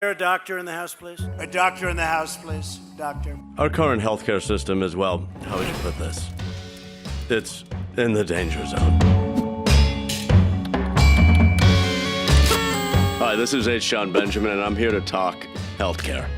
A doctor in the house, please. A doctor in the house, please. Doctor. Our current healthcare system is, well, how would you put this? It's in the danger zone. Hi, this is H. John Benjamin, and I'm here to talk healthcare.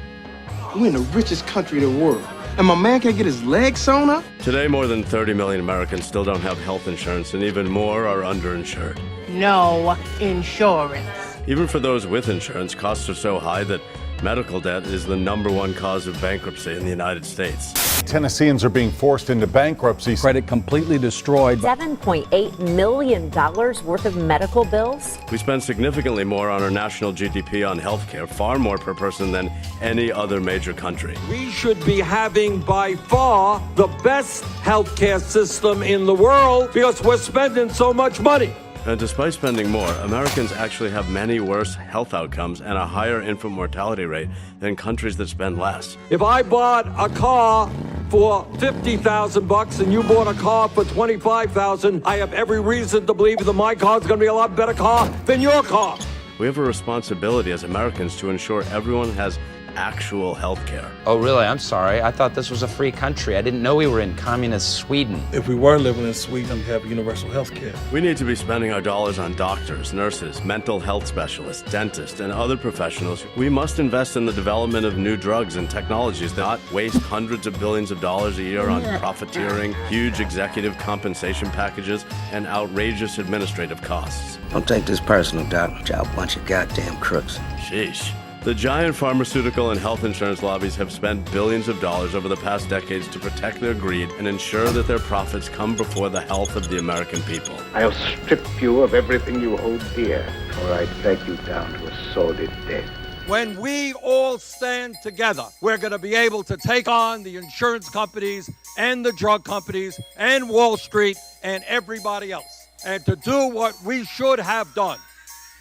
We're in the richest country in the world, and my man can't get his legs sewn up? Today, more than 30 million Americans still don't have health insurance, and even more are underinsured. No insurance. Even for those with insurance, costs are so high that medical debt is the #1 cause of bankruptcy in the United States. Tennesseans are being forced into bankruptcy. Credit completely destroyed. $7.8 million worth of medical bills. We spend significantly more on our national GDP on healthcare, far more per person than any other major country. We should be having by far the best healthcare system in the world because we're spending so much money. And despite spending more, Americans actually have many worse health outcomes and a higher infant mortality rate than countries that spend less. If I bought a car for $50,000 and you bought a car for $25,000, I have every reason to believe that my car is going to be a lot better car than your car. We have a responsibility as Americans to ensure everyone has actual health care. Oh, really? I'm sorry. I thought this was a free country. I didn't know we were in communist Sweden. If we were living in Sweden, we'd have universal health care. We need to be spending our dollars on doctors, nurses, mental health specialists, dentists, and other professionals. We must invest in the development of new drugs and technologies that not waste hundreds of billions of dollars a year on profiteering, huge executive compensation packages, and outrageous administrative costs. Don't take this personal, Doc. Y'all a bunch of goddamn crooks. Sheesh. The giant pharmaceutical and health insurance lobbies have spent billions of dollars over the past decades to protect their greed and ensure that their profits come before the health of the American people. I'll strip you of everything you hold dear, or I drag you down to a sordid death. When we all stand together, we're going to be able to take on the insurance companies and the drug companies and Wall Street and everybody else, and to do what we should have done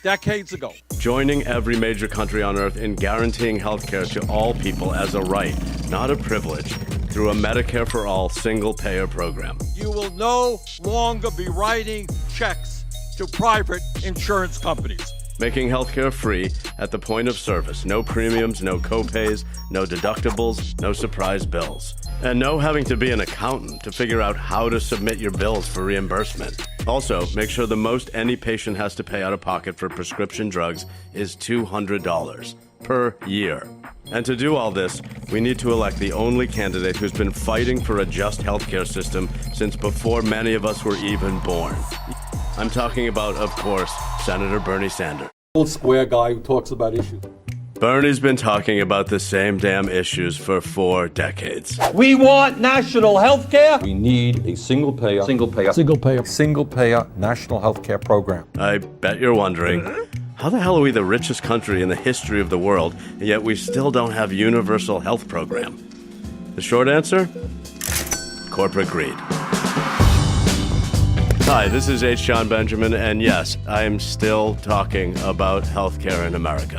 decades ago. Joining every major country on earth in guaranteeing health care to all people as a right, not a privilege, through a Medicare for all single-payer program. You will no longer be writing checks to private insurance companies. Making healthcare free at the point of service. No premiums, no copays, no deductibles, no surprise bills. And no having to be an accountant to figure out how to submit your bills for reimbursement. Also, make sure the most any patient has to pay out of pocket for prescription drugs is $200 per year. And to do all this, we need to elect the only candidate who's been fighting for a just healthcare system since before many of us were even born. I'm talking about, of course, Senator Bernie Sanders. Old square guy who talks about issues. Bernie's been talking about the same damn issues for 4 decades. We want national health care. We need a single-payer national health care program. I bet you're wondering, how the hell are we the richest country in the history of the world, and yet we still don't have universal health program? The short answer? Corporate greed. Hi, this is H. John Benjamin, and yes, I am still talking about healthcare in America.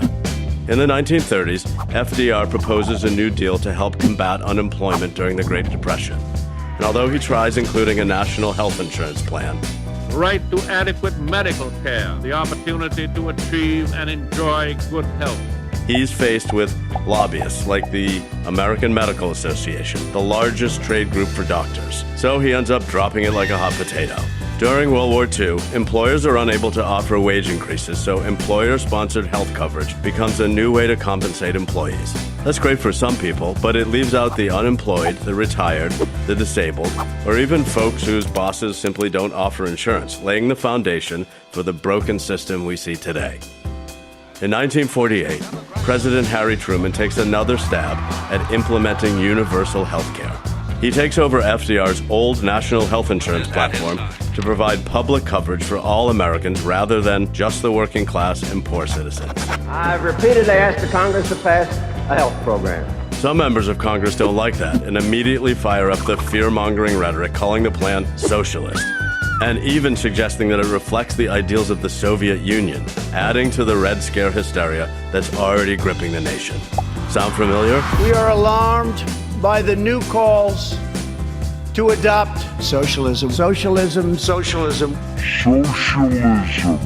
In the 1930s, FDR proposes a new deal to help combat unemployment during the Great Depression. And although he tries including a national health insurance plan, right to adequate medical care, the opportunity to achieve and enjoy good health, he's faced with lobbyists like the American Medical Association, the largest trade group for doctors. So he ends up dropping it like a hot potato. During World War II, employers are unable to offer wage increases, so employer-sponsored health coverage becomes a new way to compensate employees. That's great for some people, but it leaves out the unemployed, the retired, the disabled, or even folks whose bosses simply don't offer insurance, laying the foundation for the broken system we see today. In 1948, President Harry Truman takes another stab at implementing universal health care. He takes over FDR's old national health insurance platform to provide public coverage for all Americans rather than just the working class and poor citizens. I've repeatedly asked the Congress to pass a health program. Some members of Congress don't like that and immediately fire up the fear-mongering rhetoric, calling the plan socialist, and even suggesting that it reflects the ideals of the Soviet Union, adding to the Red Scare hysteria that's already gripping the nation. Sound familiar? We are alarmed by the new calls to adopt socialism. Socialism, socialism. Socialism.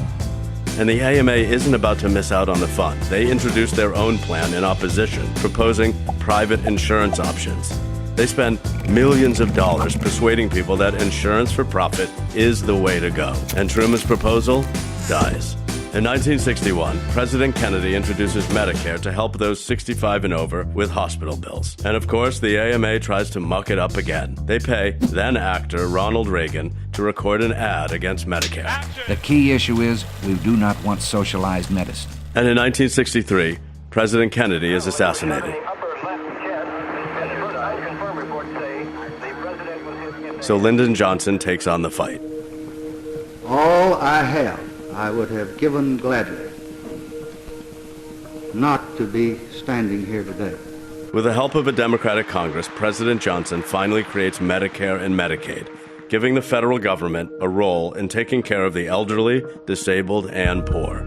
And the AMA isn't about to miss out on the fun. They introduced their own plan in opposition, proposing private insurance options. They spend millions of dollars persuading people that insurance for profit is the way to go. And Truman's proposal dies. In 1961, President Kennedy introduces Medicare to help those 65 and over with hospital bills. And of course, the AMA tries to muck it up again. They pay then-actor Ronald Reagan to record an ad against Medicare. The key issue is we do not want socialized medicine. And in 1963, President Kennedy is assassinated. So Lyndon Johnson takes on the fight. All I have, I would have given gladly not to be standing here today. With the help of a Democratic Congress, President Johnson finally creates Medicare and Medicaid, giving the federal government a role in taking care of the elderly, disabled, and poor.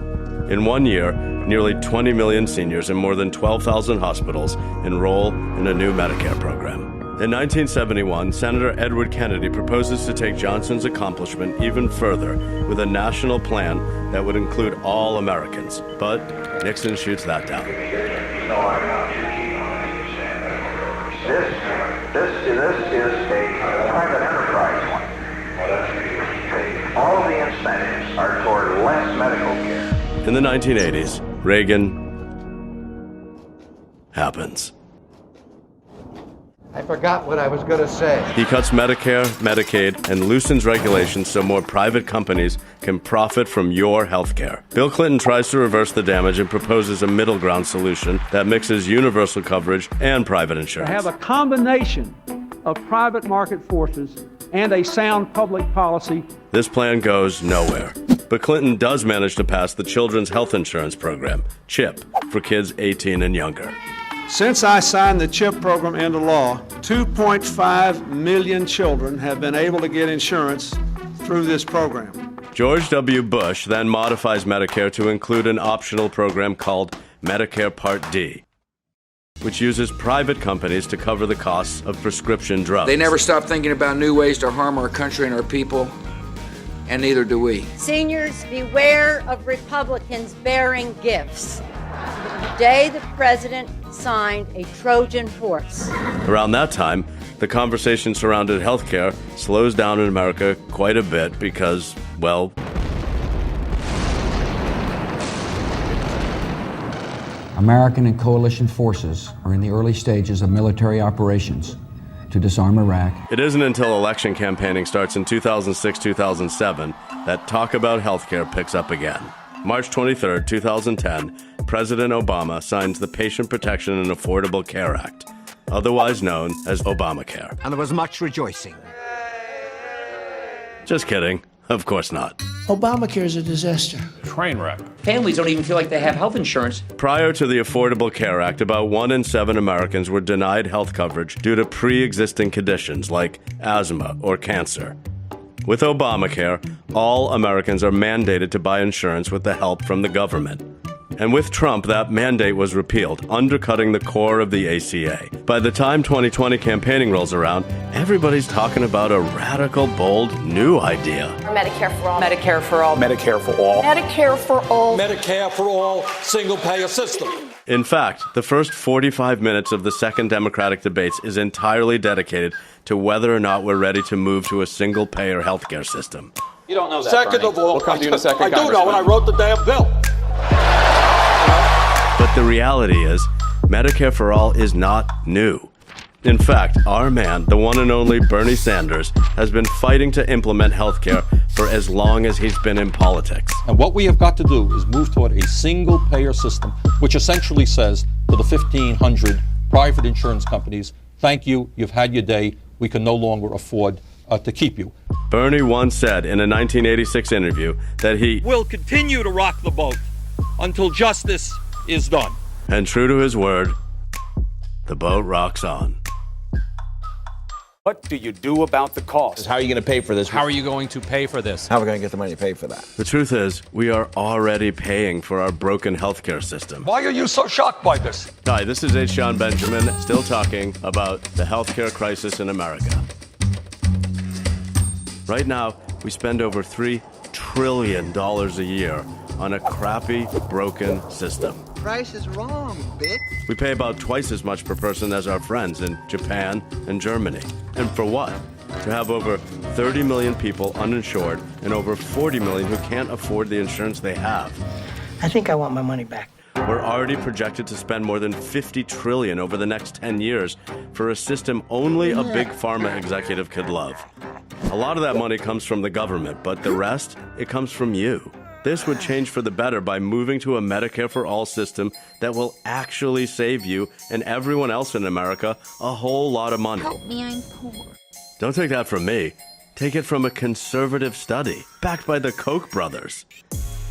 In 1 year, nearly 20 million seniors in more than 12,000 hospitals enroll in a new Medicare program. In 1971, Senator Edward Kennedy proposes to take Johnson's accomplishment even further with a national plan that would include all Americans. But Nixon shoots that down. This is a private enterprise one. All the incentives are toward less medical care. In the 1980s, Reagan happens. I forgot what I was going to say. He cuts Medicare, Medicaid, and loosens regulations so more private companies can profit from your health care. Bill Clinton tries to reverse the damage and proposes a middle ground solution that mixes universal coverage and private insurance. To have a combination of private market forces and a sound public policy. This plan goes nowhere. But Clinton does manage to pass the Children's Health Insurance Program, CHIP, for kids 18 and younger. Since I signed the CHIP program into law, 2.5 million children have been able to get insurance through this program. George W. Bush then modifies Medicare to include an optional program called Medicare Part D, which uses private companies to cover the costs of prescription drugs. They never stop thinking about new ways to harm our country and our people, and neither do we. Seniors, beware of Republicans bearing gifts. Today, the president signed a Trojan horse. Around that time, the conversation surrounding healthcare slows down in America quite a bit because, well, American and coalition forces are in the early stages of military operations to disarm Iraq. It isn't until election campaigning starts in 2006-2007 that talk about healthcare picks up again. March 23, 2010, President Obama signs the Patient Protection and Affordable Care Act, otherwise known as Obamacare. And there was much rejoicing. Just kidding. Of course not. Obamacare is a disaster. Train wreck. Families don't even feel like they have health insurance. Prior to the Affordable Care Act, about 1 in 7 Americans were denied health coverage due to pre-existing conditions like asthma or cancer. With Obamacare, all Americans are mandated to buy insurance with the help from the government. And with Trump, that mandate was repealed, undercutting the core of the ACA. By the time 2020 campaigning rolls around, everybody's talking about a radical, bold, new idea. Medicare for all. Medicare for all. Medicare for all. Medicare for all. Medicare for all, single-payer system. In fact, the first 45 minutes of the second Democratic debates is entirely dedicated to whether or not we're ready to move to a single-payer healthcare system. You don't know that, Second Bernie. of all, We'll come to you in a second, I do know, and I wrote the damn bill. But the reality is, Medicare for All is not new. In fact, our man, the one and only Bernie Sanders, has been fighting to implement healthcare for as long as he's been in politics. And what we have got to do is move toward a single-payer system, which essentially says to the 1,500 private insurance companies, thank you, you've had your day, we can no longer afford to keep you. Bernie once said in a 1986 interview that he will continue to rock the boat until justice is done. And true to his word, the boat rocks on. What do you do about the cost? How are you going to pay for this? How are you going to pay for this? How are we going to get the money to pay for that? The truth is, we are already paying for our broken healthcare system. Why are you so shocked by this? Hi, this is H. John Benjamin, still talking about the healthcare crisis in America. Right now, we spend over $3 trillion a year on a crappy, broken system. Price is wrong, bitch. We pay about twice as much per person as our friends in Japan and Germany. And for what? To have over 30 million people uninsured and over 40 million who can't afford the insurance they have. I think I want my money back. We're already projected to spend more than $50 trillion over the next 10 years for a system only a big pharma executive could love. A lot of that money comes from the government, but the rest, it comes from you. This would change for the better by moving to a Medicare for All system that will actually save you and everyone else in America a whole lot of money. Help me, I'm poor. Don't take that from me. Take it from a conservative study backed by the Koch brothers.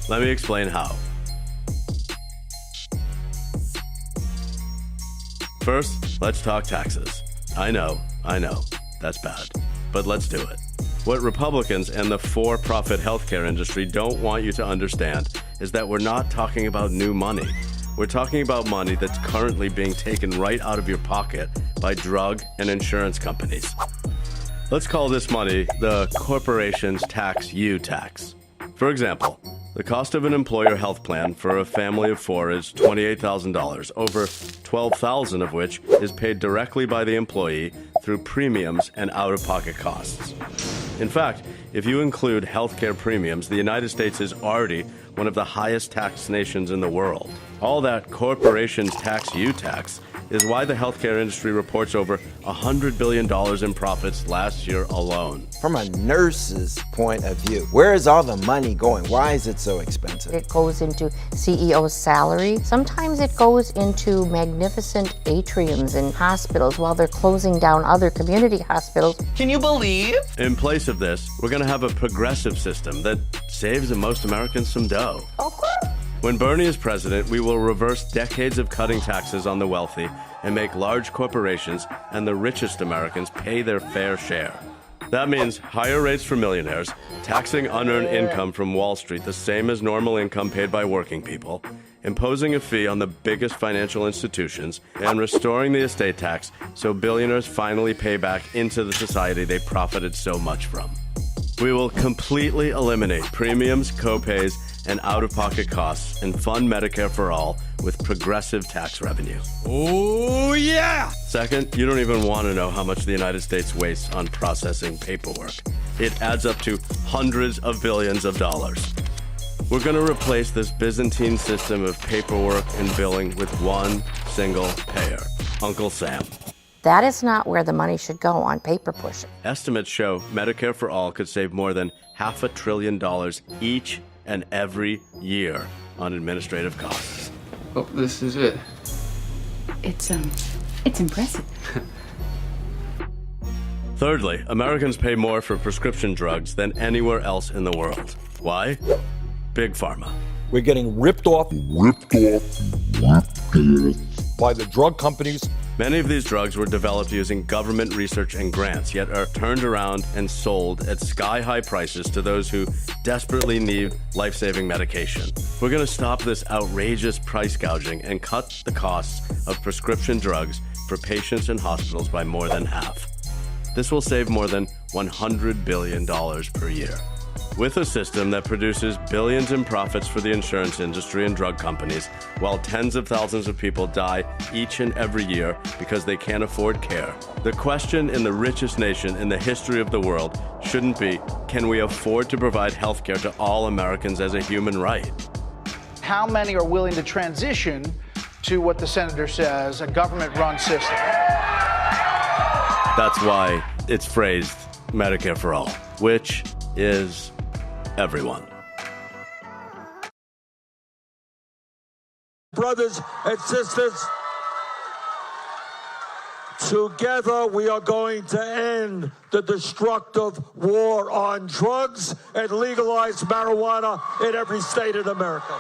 Let me explain how. First, let's talk taxes. I know, that's bad, but let's do it. What Republicans and the for-profit healthcare industry don't want you to understand is that we're not talking about new money. We're talking about money that's currently being taken right out of your pocket by drug and insurance companies. Let's call this money the corporation's tax you tax. For example, the cost of an employer health plan for a family of 4 is $28,000, over $12,000 of which is paid directly by the employee through premiums and out-of-pocket costs. In fact, if you include healthcare premiums, the United States is already one of the highest taxed nations in the world. All that corporations tax you tax is why the healthcare industry reports over $100 billion in profits last year alone. From a nurse's point of view, where is all the money going? Why is it so expensive? It goes into CEO's salary. Sometimes it goes into magnificent atriums in hospitals while they're closing down other community hospitals. Can you believe? In place of this, we're going to have a progressive system that saves most Americans some dough. When Bernie is president, we will reverse decades of cutting taxes on the wealthy and make large corporations and the richest Americans pay their fair share. That means higher rates for millionaires, taxing unearned income from Wall Street the same as normal income paid by working people, imposing a fee on the biggest financial institutions, and restoring the estate tax so billionaires finally pay back into the society they profited so much from. We will completely eliminate premiums, co-pays, and out-of-pocket costs and fund Medicare for All with progressive tax revenue. Oh, yeah! Second, you don't even want to know how much the United States wastes on processing paperwork. It adds up to hundreds of billions of dollars. We're going to replace this Byzantine system of paperwork and billing with one single payer, Uncle Sam. That is not where the money should go on paper pushing. Estimates show Medicare for All could save more than $500 billion each and every year on administrative costs. Oh, this is it. It's impressive. Thirdly, Americans pay more for prescription drugs than anywhere else in the world. Why? Big Pharma. We're getting ripped off by the drug companies. Many of these drugs were developed using government research and grants, yet are turned around and sold at sky-high prices to those who desperately need life-saving medication. We're going to stop this outrageous price gouging and cut the costs of prescription drugs for patients and hospitals by more than half. This will save more than $100 billion per year. With a system that produces billions in profits for the insurance industry and drug companies, while tens of thousands of people die each and every year because they can't afford care. The question in the richest nation in the history of the world shouldn't be, can we afford to provide health care to all Americans as a human right? How many are willing to transition to what the senator says, a government-run system? That's why it's phrased Medicare for All, which is everyone. Brothers and sisters, together we are going to end the destructive war on drugs and legalize marijuana in every state in America.